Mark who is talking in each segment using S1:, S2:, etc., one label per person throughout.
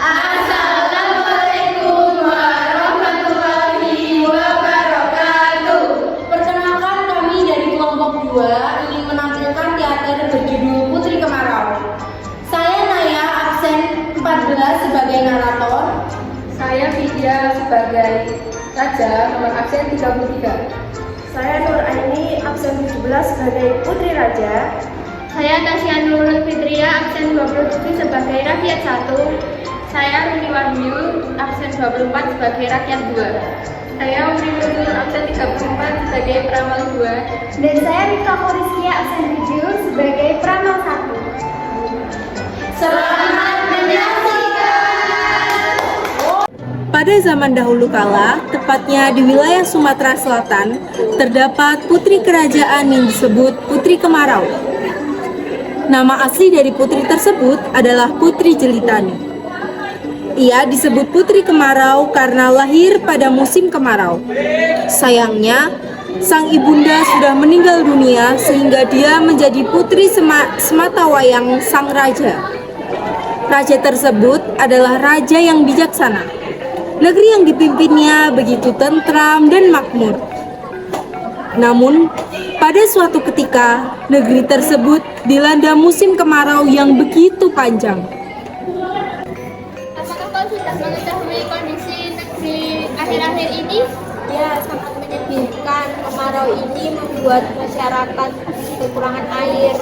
S1: Assalamualaikum warahmatullahi wabarakatuh. Perkenalkan, kami dari kelompok 2 ingin menampilkan teater berjudul Putri Kemarau. Saya Naya, absen 14 sebagai narator.
S2: Saya Vidya sebagai Raja, nomor absen 33.
S3: Saya Nur Aini, absen 17 sebagai Putri Raja.
S4: Saya Tasya Nurul Fitria, absen 27 sebagai Rakyat 1. Saya Runi Wahyu, absen 24 sebagai Rakyat 2. Saya Uri Nurul, absen 34 sebagai Peramal 2.
S3: Dan saya Rika Koriskia, absen 7 sebagai Peramal 1.
S1: Selamat menyaksikan.
S5: Pada zaman dahulu kala, tepatnya di wilayah Sumatera Selatan, terdapat putri kerajaan yang disebut Putri Kemarau. Nama asli dari putri tersebut adalah Putri Jelitani. Ia disebut Putri Kemarau karena lahir pada musim kemarau. Sayangnya, sang ibunda sudah meninggal dunia sehingga dia menjadi putri sematawayang sang raja. Raja tersebut adalah raja yang bijaksana. Negeri yang dipimpinnya begitu tentram dan makmur. Namun, pada suatu ketika, negeri tersebut dilanda musim kemarau yang begitu panjang.
S4: Apakah kau sudah mengetahui kondisi negeri akhir-akhir ini?
S3: Ya, sangat menyedihkan. Kemarau ini membuat masyarakat kekurangan air.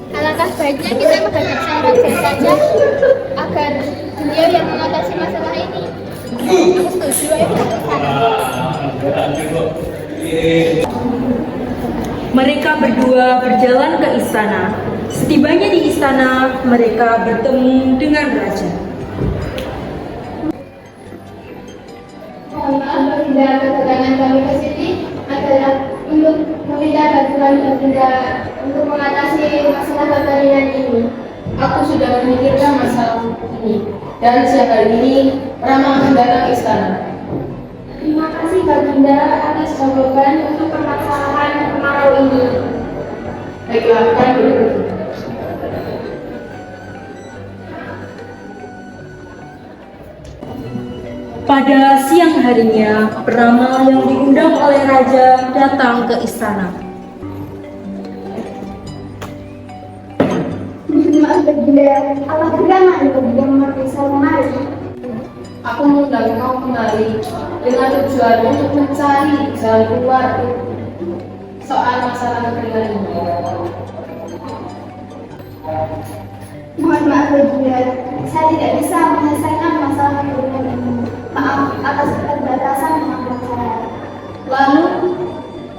S4: Alangkah baiknya kita mengajak sang raja saja agar beliau yang mengatasi masalah ini.
S3: Aku setuju, ayo kita ke sana.
S5: Mereka berdua berjalan ke istana. Setibanya di istana, mereka bertemu dengan raja.
S4: Mohon maaf Baginda, kedatangan kami ke sini adalah untuk meminta bantuan Baginda untuk mengatasi masalah kekeringan ini.
S2: Aku sudah memikirkan masalah ini dan siang hari ini Rama akan datang ke istana.
S4: Terima kasih Baginda atas jawaban untuk permasalahan kemarau ini.
S2: Baiklah, kalian boleh pergi.
S5: Pada siang harinya, peramal yang diundang oleh raja datang ke istana.
S3: Maaf Baginda, Allah berkenan Baginda memanggil saya kemari.
S2: Aku mengundang kau kemari dengan tujuan untuk mencari jalan keluar soal masalah kekeringan ini.
S3: Mohon maaf Baginda, saya tidak bisa menyelesaikan masalah kekeringan ini. Maaf atas keterbatasan kemampuan saya.
S2: Lalu,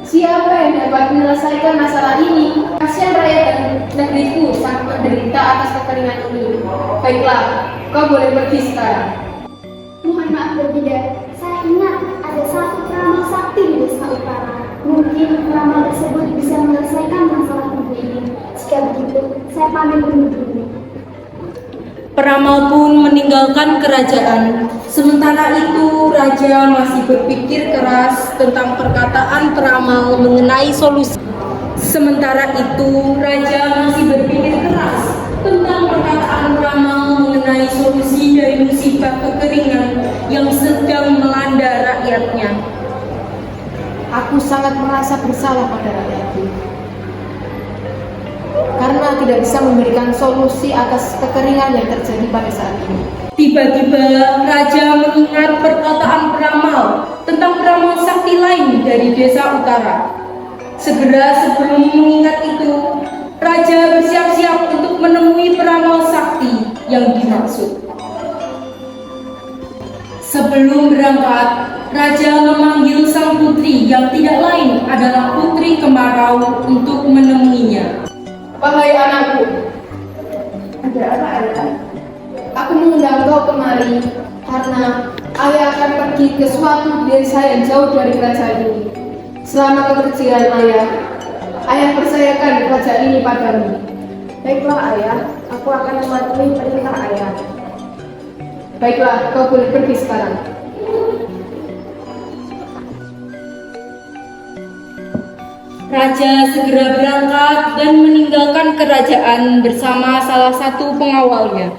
S2: siapa yang dapat menyelesaikan masalah ini? Kasihan rakyat dan negeriku sangat menderita atas kekeringan ini. Baiklah, kau boleh pergi sekarang.
S3: Mohon maaf Baginda, saya ingat ada satu peramal sakti di desa utara. Mungkin peramal tersebut bisa menyelesaikan masalah negeri ini. Jika begitu, saya pamit undur diri.
S5: Peramal pun meninggalkan kerajaan. Sementara itu, raja masih berpikir keras tentang perkataan peramal mengenai solusi. Sementara itu, raja masih berpikir keras tentang perkataan peramal mengenai solusi dari musibah kekeringan yang sedang melanda rakyatnya.
S2: Aku sangat merasa bersalah pada rakyatku karena tidak bisa memberikan solusi atas kekeringan yang terjadi pada saat ini.
S5: Tiba-tiba raja mengingat perkataan peramal tentang peramal sakti lain dari desa utara. Segera sebelum mengingat itu, raja bersiap-siap untuk menemui peramal sakti yang dimaksud. Sebelum berangkat, raja memanggil sang putri yang tidak lain adalah Putri Kemarau untuk menemuinya.
S2: Wahai anakku,
S3: Ada apa ayah?
S2: aku mengundang kau kemari karena ayah akan pergi ke suatu desa yang jauh dari kerajaan ini. Selama kekecilan ayah percayakan kerajaan ini padamu.
S3: Baiklah ayah, aku akan mematuhi perintah ayah.
S2: Baiklah, kau boleh pergi sekarang.
S5: Raja segera berangkat dan meninggalkan kerajaan bersama salah satu pengawalnya.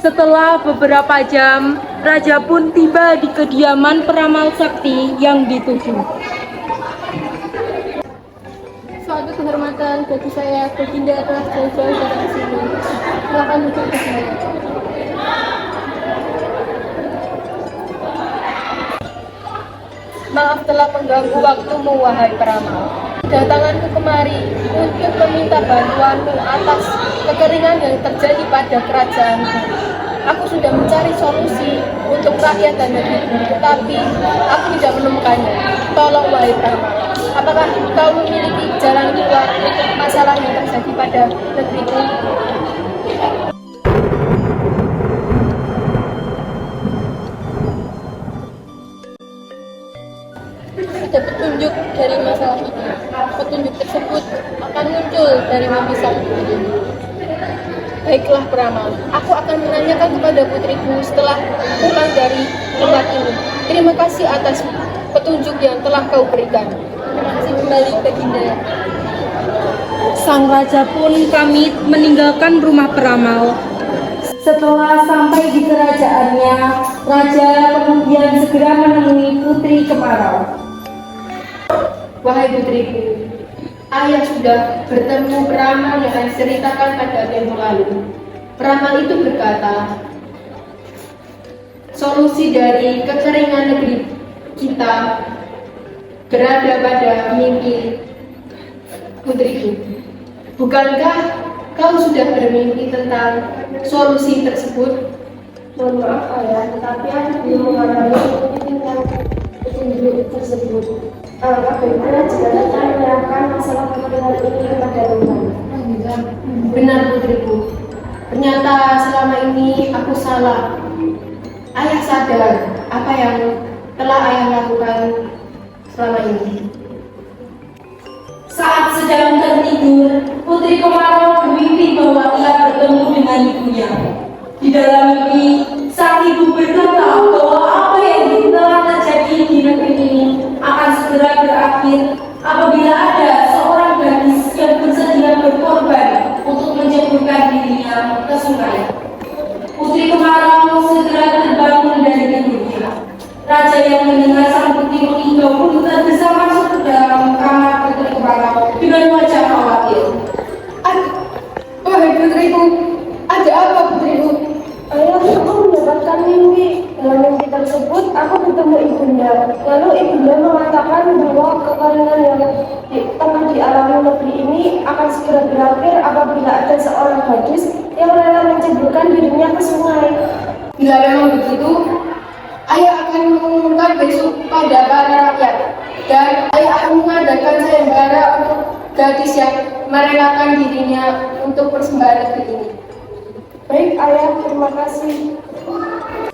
S5: Setelah beberapa jam, raja pun tiba di kediaman peramal sakti yang dituju.
S2: Suatu kehormatan bagi saya, Baginda telah jauh-jauh datang ke sini. Silakan duduk ke saya. Maaf telah mengganggu waktumu, wahai peramal. Kedatanganku kemari untuk meminta bantuanmu atas kekeringan yang terjadi pada kerajaanku. Aku sudah mencari solusi untuk rakyat dan negeriku, tetapi aku tidak menemukannya. Tolong, wahai peramal, apakah kau memiliki jalan keluar untuk masalah yang terjadi pada negeriku? Ada petunjuk dari masalah ini. Petunjuk tersebut akan muncul dari mimpi sakti ini. Baiklah peramal, aku akan menanyakan kepada putriku setelah pulang dari tempat ini. Terima kasih atas petunjuk yang telah kau berikan. Terima kasih kembali, Baginda.
S5: Sang raja pun pamit meninggalkan rumah peramal. Setelah sampai di kerajaannya, raja kemudian segera menemui Putri Kemarau.
S2: Wahai putriku, ayah sudah bertemu peramal yang saya ceritakan pada tempo lalu. Peramal itu berkata, solusi dari kekeringan negeri kita berada pada mimpi putriku. Bukankah kau sudah bermimpi tentang solusi tersebut?
S3: Mohon maaf ayah, tetapi aku belum mengalami tentang petunjuk tersebut. Bagaimana jika kita menyerahkan masalah kekeringan ini kepada Tuhan?
S2: Benar putriku, ternyata selama ini aku salah. Ayah sadar apa yang telah ayah lakukan selama ini.
S5: Saat sedang tertidur, Putri Kemarau bermimpi bahwa ia bertemu dengan ibunya. Di dalam mimpi, sang ibu berkata bahwa apa yang telah terjadi di negeri ini akan segera berakhir apabila ada seorang gadis yang bersedia berkorban untuk menceburkan dirinya ke sungai. Putri Kemarau segera terbangun dari tidurnya. Raja yang mendengar sang putri meninggal pun tergesa masuk ke dalam kamar Putri Kemarau dengan wajah khawatir.
S2: Wahai putriku, ada apa putriku?
S3: Ayah, aku mendapatkan mimpi. Dalam mimpi tersebut, aku bertemu ibunda. Lalu ibunda mengatakan bahwa kekeringan yang tengah dialami negeri ini akan segera berakhir apabila ada seorang gadis yang rela menceburkan dirinya ke sungai.
S2: Bila memang begitu, ayah akan mengumumkan besok pada para rakyat. Dan ayah akan mengadakan sayembara untuk gadis yang merelakan dirinya untuk persembahan negeri ini.
S3: Baik ayah, terima kasih.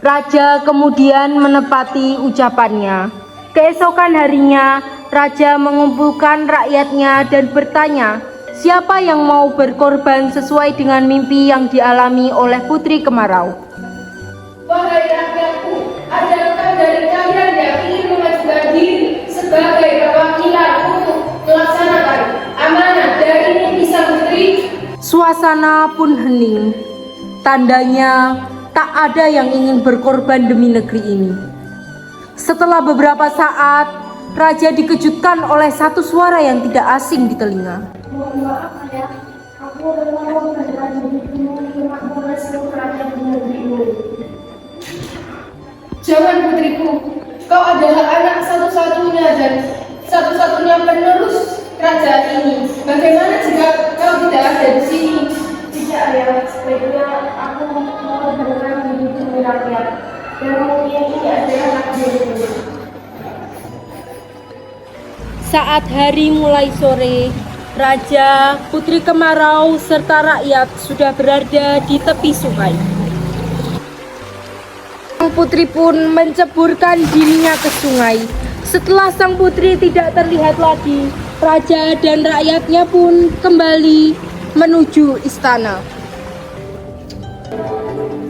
S5: Raja kemudian menepati ucapannya. Keesokan harinya, raja mengumpulkan rakyatnya dan bertanya, siapa yang mau berkorban sesuai dengan mimpi yang dialami oleh Putri Kemarau.
S2: Wahai rakyatku, adakah dari kalian yang ingin mengajukan diri sebagai perwakilan untuk melaksanakan amanah dari mimpi sang putri?
S5: Suasana pun hening. Tandanya tak ada yang ingin berkorban demi negeri ini. Setelah beberapa saat, raja dikejutkan oleh satu suara yang tidak asing di telinga.
S3: Mohon maaf ayah, aku berlalu berada di sini makmur seluruh rakyat di negeri ini.
S2: Jangan putriku, kau adalah anak satu-satunya dan satu-satunya penerus kerajaan ini. Bagaimana jika kau tidak ada di sini?
S3: Tidak ayah, sebaiknya aku mengorbankan diri demi rakyat. Dan mungkin ini adalah takdirku.
S5: Saat hari mulai sore, raja, Putri Kemarau, serta rakyat sudah berada di tepi sungai. Sang putri pun menceburkan dirinya ke sungai. Setelah sang putri tidak terlihat lagi, raja dan rakyatnya pun kembali menuju istana.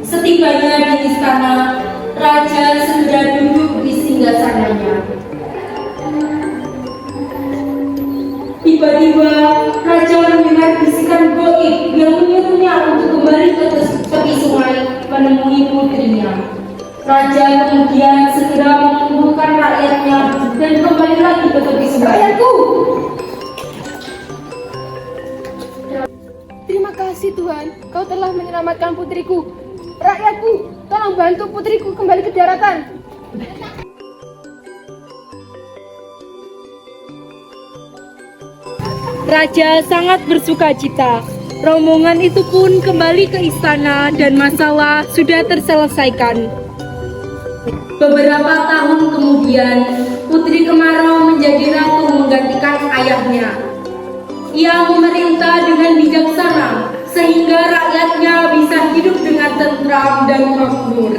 S5: Setibanya di istana, raja segera duduk di singgasananya. Tiba-tiba, raja mendengar bisikan goib yang menyuruhnya untuk kembali ke tepi sungai
S1: menemui putrinya. Raja kemudian segera mengumpulkan rakyatnya dan kembali lagi ke tepi sungai.
S2: Rakyatku! Terima kasih Tuhan, kau telah menyelamatkan putriku. Rakyatku, tolong bantu putriku kembali ke daratan.
S5: Raja sangat bersuka cita. Rombongan itu pun kembali ke istana dan masalah sudah terselesaikan.
S1: Beberapa tahun kemudian, Putri Kemarau menjadi ratu menggantikan ayahnya. Ia memerintah dengan bijaksana, sehingga rakyatnya bisa hidup dengan tentram dan makmur.